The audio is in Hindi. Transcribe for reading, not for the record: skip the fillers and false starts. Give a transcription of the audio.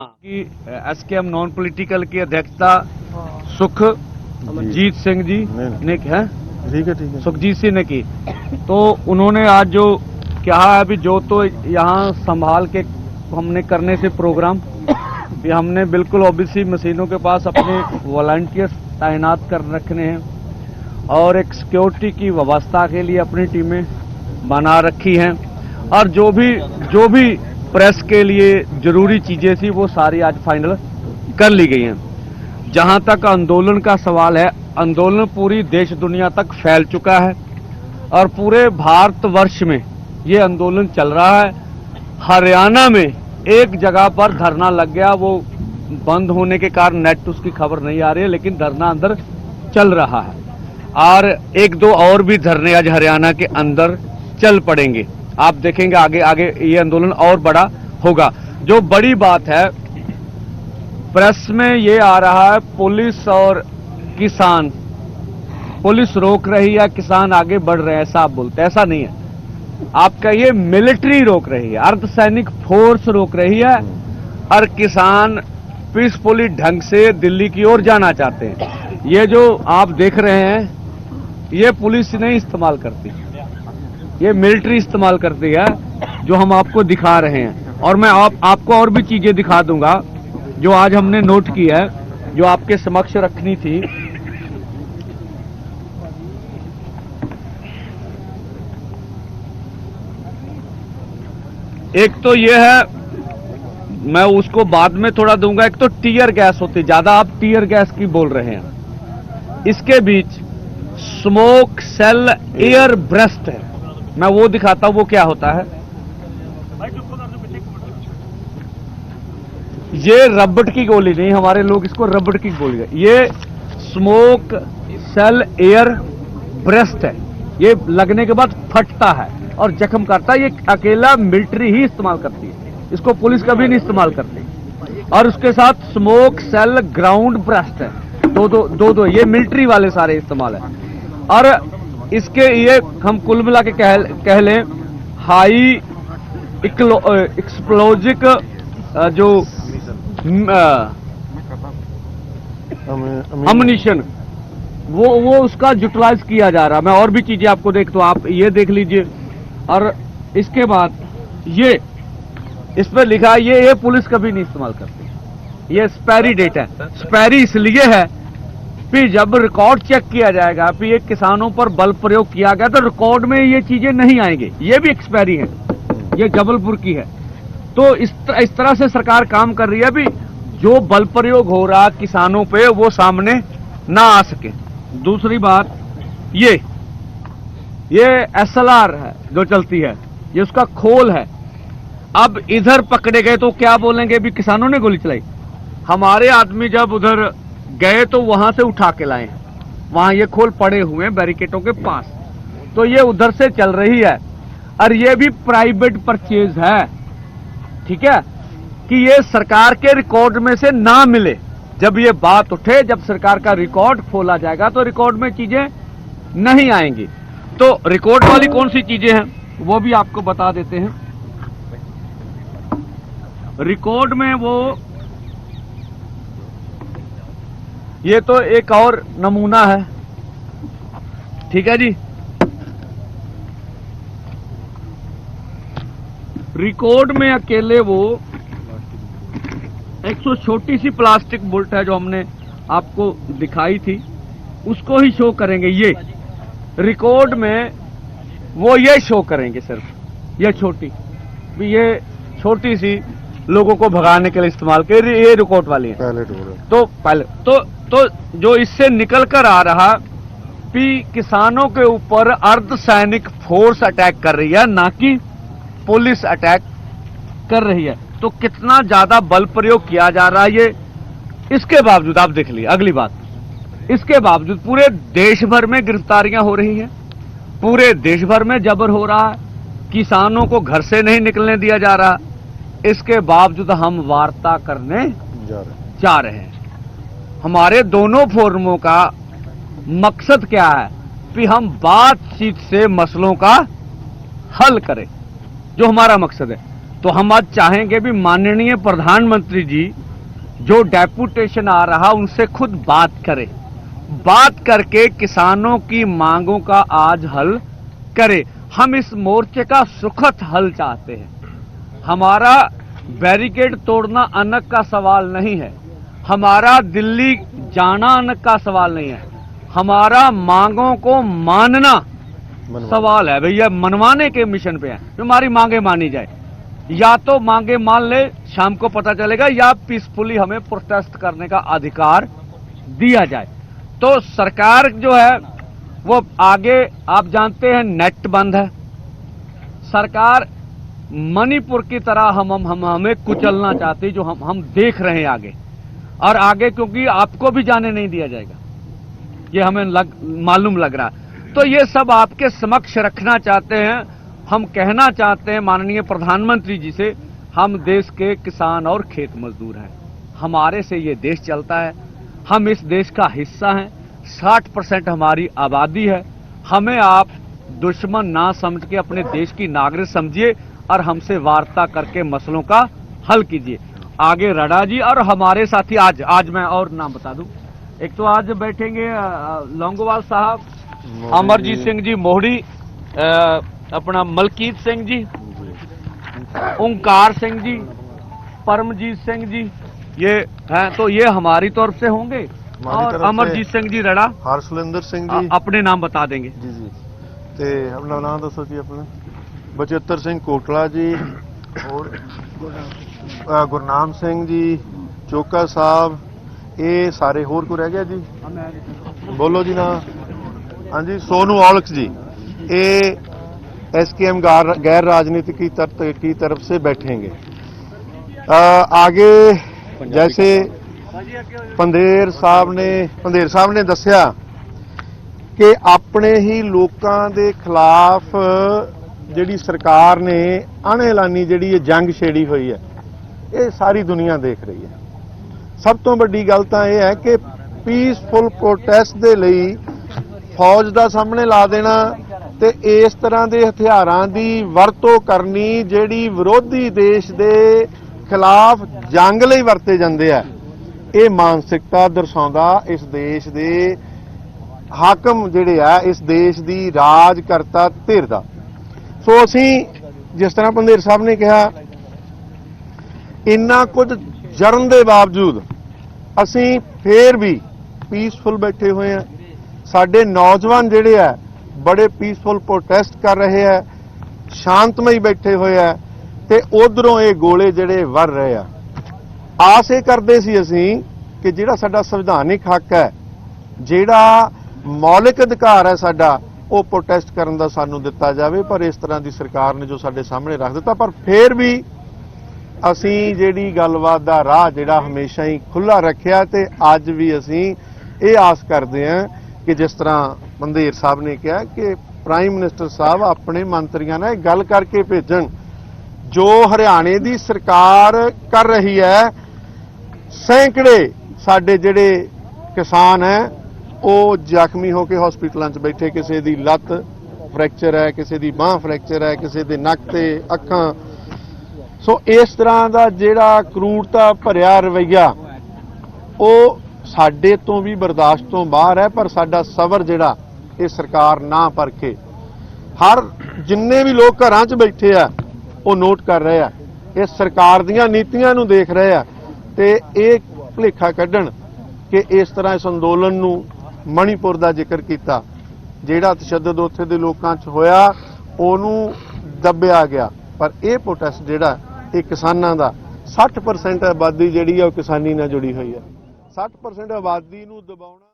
की एसकेएम नॉन पॉलिटिकल की अध्यक्षता सुखजीत सिंह जी ने है, ठीक है सुखजीत सिंह ने की। तो उन्होंने आज जो कहा है, अभी जो तो यहाँ संभाल के हमने करने से प्रोग्राम भी हमने बिल्कुल ओबीसी मशीनों के पास अपने वॉलंटियर्स तैनात कर रखने हैं और एक सिक्योरिटी की व्यवस्था के लिए अपनी टीमें बना रखी हैं और जो भी प्रेस के लिए जरूरी चीजें थी वो सारी आज फाइनल कर ली गई हैं। जहां तक आंदोलन का सवाल है, आंदोलन पूरी देश दुनिया तक फैल चुका है और पूरे भारतवर्ष में ये आंदोलन चल रहा है। हरियाणा में एक जगह पर धरना लग गया, वो बंद होने के कारण नेट उसकी खबर नहीं आ रही है, लेकिन धरना अंदर चल रहा है और एक दो और भी धरने आज हरियाणा के अंदर चल पड़ेंगे। आप देखेंगे आगे आगे ये आंदोलन और बड़ा होगा। जो बड़ी बात है, प्रेस में ये आ रहा है पुलिस और किसान, पुलिस रोक रही है, किसान आगे बढ़ रहे हैं, ऐसा आप बोलते हैं। ऐसा नहीं है, आप कहिए मिलिट्री रोक रही है, अर्धसैनिक फोर्स रोक रही है और किसान पीसफुली ढंग से दिल्ली की ओर जाना चाहते हैं। ये जो आप देख रहे हैं, ये पुलिस नहीं इस्तेमाल करती, ये मिलिट्री इस्तेमाल करती है, जो हम आपको दिखा रहे हैं। और मैं आपको और भी चीजें दिखा दूंगा जो आज हमने नोट की है, जो आपके समक्ष रखनी थी। एक तो ये है, मैं उसको बाद में थोड़ा दूंगा। एक तो टीयर गैस होती, ज्यादा आप टीयर गैस की बोल रहे हैं। इसके बीच स्मोक सेल एयर ब्रेस्ट है, मैं वो दिखाता हूं वो क्या होता है। ये रबड़ की गोली नहीं, हमारे लोग इसको रबड़ की गोली, ये स्मोक सेल एयर ब्रेस्ट है। ये लगने के बाद फटता है और जख्म करता है। ये अकेला मिलिट्री ही इस्तेमाल करती है, इसको पुलिस कभी नहीं इस्तेमाल करती। और उसके साथ स्मोक सेल ग्राउंड ब्रेस्ट है, दो ये मिलिट्री वाले सारे इस्तेमाल है। और इसके ये हम कुल मिला के कह लें हाई एक्सप्लोजिक जो अम्युनिशन, वो उसका यूटिलाइज किया जा रहा है। मैं और भी चीजें आपको तो आप ये देख लीजिए। और इसके बाद ये इस पर लिखा है, ये पुलिस कभी नहीं इस्तेमाल करती, ये एक्सपायरी डेट है। एक्सपायरी इसलिए है फिर जब रिकॉर्ड चेक किया जाएगा, फिर ये किसानों पर बल प्रयोग किया गया तो रिकॉर्ड में ये चीजें नहीं आएंगे। ये भी एक्सपायरी है, ये जबलपुर की है। तो इस तरह से सरकार काम कर रही है भी जो बल प्रयोग हो रहा किसानों पे वो सामने ना आ सके। दूसरी बात, ये SLR है जो चलती है, ये उसका खोल है। अब इधर पकड़े गए तो क्या बोलेंगे भी किसानों ने गोली चलाई। हमारे आदमी जब उधर गए तो वहां से उठा के लाए, वहां ये खोल पड़े हुए हैं बैरिकेडों के पास, तो ये उधर से चल रही है। और ये भी प्राइवेट परचेज है, ठीक है, कि ये सरकार के रिकॉर्ड में से ना मिले। जब ये बात उठे, जब सरकार का रिकॉर्ड खोला जाएगा तो रिकॉर्ड में चीजें नहीं आएंगी। तो रिकॉर्ड वाली कौन सी चीजें हैं वो भी आपको बता देते हैं। रिकॉर्ड में वो ये तो एक और नमूना है, ठीक है जी। रिकॉर्ड में अकेले वो एक छोटी सी प्लास्टिक बुलेट है जो हमने आपको दिखाई थी, उसको ही शो करेंगे। ये रिकॉर्ड में वो ये शो करेंगे, सिर्फ ये छोटी सी लोगों को भगाने के लिए इस्तेमाल कर, ये रिकॉर्ड वाली है। तो पहले तो जो इससे निकल कर आ रहा कि किसानों के ऊपर अर्धसैनिक फोर्स अटैक कर रही है, ना कि पुलिस अटैक कर रही है। तो कितना ज्यादा बल प्रयोग किया जा रहा है ये, इसके बावजूद आप देख लीजिए। अगली बात, इसके बावजूद पूरे देश भर में गिरफ्तारियां हो रही हैं, पूरे देश भर में जबर हो रहा है, किसानों को घर से नहीं निकलने दिया जा रहा। इसके बावजूद हम वार्ता करने जा रहे हैं। हमारे दोनों फोरमों का मकसद क्या है कि हम बातचीत से मसलों का हल करें, जो हमारा मकसद है। तो हम आज चाहेंगे भी माननीय प्रधानमंत्री जी जो डेपुटेशन आ रहा उनसे खुद बात करें, बात करके किसानों की मांगों का आज हल करे। हम इस मोर्चे का सुखद हल चाहते हैं। हमारा बैरिकेड तोड़ना अनक का सवाल नहीं है, हमारा दिल्ली जाना अनक का सवाल नहीं है, हमारा मांगों को मानना सवाल है। भैया मनवाने के मिशन पे है, हमारी मांगे मानी जाए, या तो मांगे मान ले, शाम को पता चलेगा, या पीसफुली हमें प्रोटेस्ट करने का अधिकार दिया जाए। तो सरकार जो है वो आगे, आप जानते हैं नेट बंद है, सरकार मणिपुर की तरह हमें कुचलना चाहती, जो हम देख रहे हैं आगे और आगे, क्योंकि आपको भी जाने नहीं दिया जाएगा, ये हमें मालूम लग रहा है। तो ये सब आपके समक्ष रखना चाहते हैं। हम कहना चाहते हैं माननीय प्रधानमंत्री जी से, हम देश के किसान और खेत मजदूर हैं, हमारे से ये देश चलता है, हम इस देश का हिस्सा हैं, 60% हमारी आबादी है, हमें आप दुश्मन ना समझ के अपने देश की नागरिक समझिए और हमसे वार्ता करके मसलों का हल कीजिए। आगे रड़ा जी और हमारे साथी आज मैं और नाम बता दूं, एक तो आज बैठेंगे लौंगोवाल साहब, अमरजीत सिंह जी मोहड़ी, अपना मलकीत सिंह जी, ओंकार सिंह जी, परमजीत सिंह जी, ये हैं, तो ये हमारी तरफ से होंगे। और अमरजीत सिंह जी रड़ा, हरसुलिंदर सिंह जी अपने नाम बता देंगे जी जी, ते अपना नाम दसो जी अपना। बचेतर सिंह कोटला जी और गुरनाम सिंह जी, चोका साहब, ये सारे होर को रह गया जी, बोलो जी ना। हाँ जी, सोनू औलख जी, ये SKM गैर राजनीतिक की तरफ से बैठेंगे। आगे जैसे पंधेर साहब ने दसिया कि अपने ही लोगों के खिलाफ जिहड़ी सरकार ने अणएलानी जिहड़ी जंग छेड़ी हुई है, ये सारी दुनिया देख रही है। सब तो वड्डी गल तां यह है कि पीसफुल प्रोटेस्ट दे लई फौज का सामने ला देना ते इस तरह के हथियारां की वरतों करनी जिहड़ी विरोधी देश के खिलाफ जंग लई वरते जांदे आ, ये मानसिकता दर्शाउंदा इस देश के हाकम जिहड़े आ, इस देश की राजकर्ता धिर दा। सो असीं जिस तरह पंधेर साहब ने कहा, इन्ना कुछ जरन के बावजूद असीं फिर भी पीसफुल बैठे हुए हैं। साडे नौजवान जिहड़े आ बड़े पीसफुल प्रोटेस्ट कर रहे हैं, शांतमई बैठे हुए हैं, ते उधरों ये गोले जिहड़े वर रहे आ। आस ये करदे सी असीं कि जिहड़ा साडा संविधानिक हक है, जिहड़ा मौलिक अधिकार है साडा, वो प्रोटेस्ट करन दा सानूं दिता जावे, पर इस तरह की सरकार ने जो साडे सामने रख दिता। पर फिर भी असीं जिहड़ी गलबात दा राह जिहड़ा हमेशा ही खुला रखिया, ते अज भी असीं ये आस करते हैं कि जिस तरह पंधेर साहब ने कहा कि प्राइम मिनिस्टर साहब अपने मंत्रियों ने गल करके भेजन, जो हरियाणे की सरकार कर रही है। सैकड़े साडे जिहड़े किसान हैं वो जख्मी होकर हॉस्पिटलों च बैठे, किसी की लत्त फ्रैक्चर है, किसी की बांह फ्रैक्चर है, किसी के नक ते अखां। सो इस तरह का जिहड़ा क्रूरता भरिया रवैया वो साडे तो भी बर्दाश्त तो बाहर है। पर साडा सबर जिहड़ा ये सरकार ना परखे, हर जिन्ने भी लोग घरां च बैठे आ वो नोट कर रहे हैं, इस सरकार दीयां नीतियां नूं देख रहे हैं, ते ये भुलेखा कड्ढण कि इस तरह इस अंदोलन नूं मणिपुर का जिक्र किया, जिहड़ा तशद्दद उत्थे दे लोकां च होया ओनूं दबिया गया। पर यह प्रोटेस्ट जिहड़ा ये किसानां दा 60% आबादी जिहड़ी है वो किसानी नाल जुड़ी हुई है। 60% आबादी नूं दबाउणा